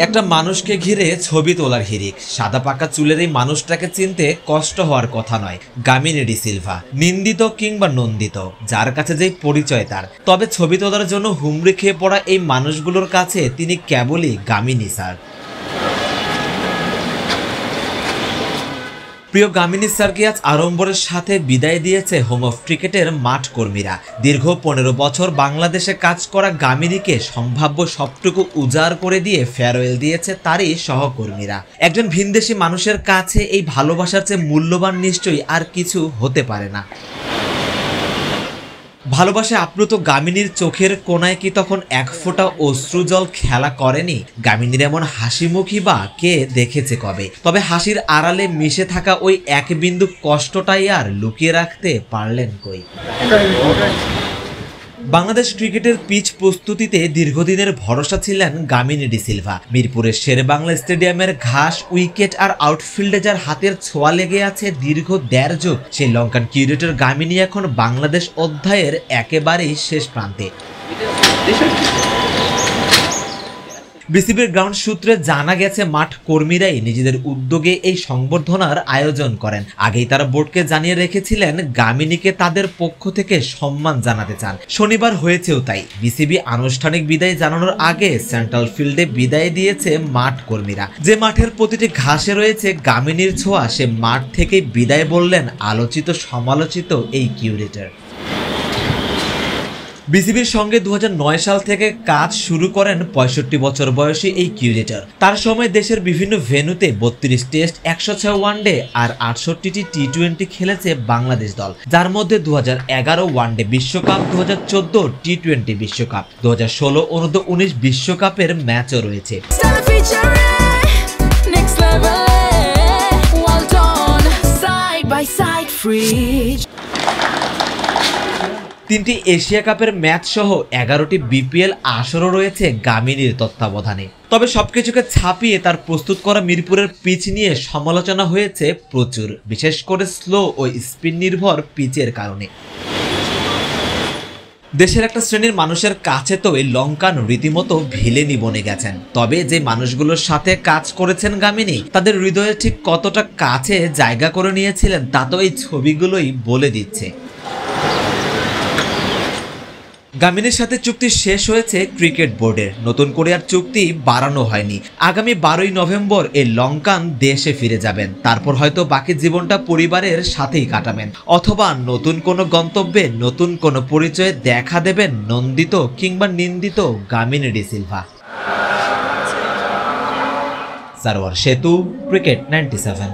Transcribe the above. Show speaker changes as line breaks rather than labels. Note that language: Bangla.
একটা মানুষকে ঘিরে ছবি তোলার হিড়িক। সাদা পাকা চুলের এই মানুষটাকে চিনতে কষ্ট হওয়ার কথা নয়। গামিনী ডি সিলভা, নিন্দিত কিংবা নন্দিত, যার কাছে যেই পরিচয় তার। তবে ছবি তোলার জন্য হুমড়ি খেয়ে পড়া এই মানুষগুলোর কাছে তিনি কেবলই গামিনী স্যার। প্রিয় গামিনী স্যারকে আজ আড়ম্বরের সাথে বিদায় দিয়েছে হোম অফ ক্রিকেটের মাঠ কর্মীরা। দীর্ঘ 15 বছর বাংলাদেশে কাজ করা গামিনীকে সম্ভাব্য সবটুকু উজাড় করে দিয়ে ফেয়ারওয়েল দিয়েছে তারই সহকর্মীরা। একজন ভিনদেশি মানুষের কাছে এই ভালোবাসার চেয়ে মূল্যবান নিশ্চয়ই আর কিছু হতে পারে না। ভালোবাসা আপ্লুত গামিনীর চোখের কোনায় কি তখন এক ফোঁটা অশ্রুজল খেলা করেনি? গামিনীর এমন হাসি মুখী বা কে দেখেছে কবে? তবে হাসির আড়ালে মিশে থাকা ওই এক বিন্দু কষ্টটাই আর লুকিয়ে রাখতে পারলেন কই? বাংলাদেশ ক্রিকেটের পিচ প্রস্তুতিতে দীর্ঘদিনের ভরসা ছিলেন গামিনী ডি সিলভা। মিরপুরের শেরেবাংলা স্টেডিয়ামের ঘাস, উইকেট আর আউটফিল্ডে যার হাতের ছোঁয়া লেগে আছে দীর্ঘ 1.5 যুগ, সেই লঙ্কান কিউরেটর গামিনী এখন বাংলাদেশ অধ্যায়ের একেবারেই শেষ প্রান্তে। বিসিবির গ্রাউন্ড সূত্রে জানা গেছে মাঠ কর্মীরাই নিজেদের উদ্যোগে এই সংবর্ধনার আয়োজন করেন। আগেই তারা বোর্ডকে জানিয়ে রেখেছিলেন গামিনীকে তাদের পক্ষ থেকে সম্মান জানাতে চান। শনিবার হয়েছেও তাই। বিসিবি আনুষ্ঠানিক বিদায় জানানোর আগে সেন্ট্রাল ফিল্ডে বিদায় দিয়েছে মাঠ কর্মীরা। যে মাঠের প্রতিটি ঘাসে রয়েছে গামিনীর ছোঁয়া, সে মাঠ থেকেই বিদায় বললেন আলোচিত সমালোচিত এই কিউরেটর। বিসিবির সঙ্গে 2009 সাল থেকে কাজ শুরু করেন 65 বছর বয়সী এই কিউরেটর। তার সময় দেশের বিভিন্ন ভেন্যুতে 32 টেস্ট, 106 ওয়ানডে আর 68টি টি-20 খেলেছে বাংলাদেশ দল, যার মধ্যে 2011 ওয়ানডে বিশ্বকাপ, 2014 টি-20 বিশ্বকাপ, 2016 অনূর্ধ্ব-19 বিশ্বকাপের ম্যাচও রয়েছে। তিনটি এশিয়া কাপের ম্যাচ সহ 11টি বিপিএল আসরও রয়েছে গামিনীর তত্ত্বাবধানে। তবে সবকিছুকে ছাপিয়ে তার প্রস্তুত করা মিরপুরের পিচ নিয়ে সমালোচনা হয়েছে প্রচুর, বিশেষ করে স্লো ও স্পিন নির্ভর পিচের কারণে। দেশের একটা শ্রেণীর মানুষের কাছে তো এই লঙ্কান রীতিমতো ভিলেনি বনে গেছেন। তবে যে মানুষগুলোর সাথে কাজ করেছেন গামিনী, তাদের হৃদয়ে ঠিক কতটা কাছে জায়গা করে নিয়েছিলেন তা তো এই ছবিগুলোই বলে দিচ্ছে। গামিনীর সাথে চুক্তি শেষ হয়েছে ক্রিকেট বোর্ডের, নতুন করে আর চুক্তি বাড়ানো হয়নি। আগামী 12ই নভেম্বর এই লঙ্কান দেশে ফিরে যাবেন। তারপর হয়তো বাকি জীবনটা পরিবারের সাথেই কাটাবেন, অথবা নতুন কোনো গন্তব্যে নতুন কোনো পরিচয়ে দেখা দেবেন নন্দিত কিংবা নিন্দিত গামিনী ডি সিলভা। সারোয়ার সেতু, ক্রিকেট 97।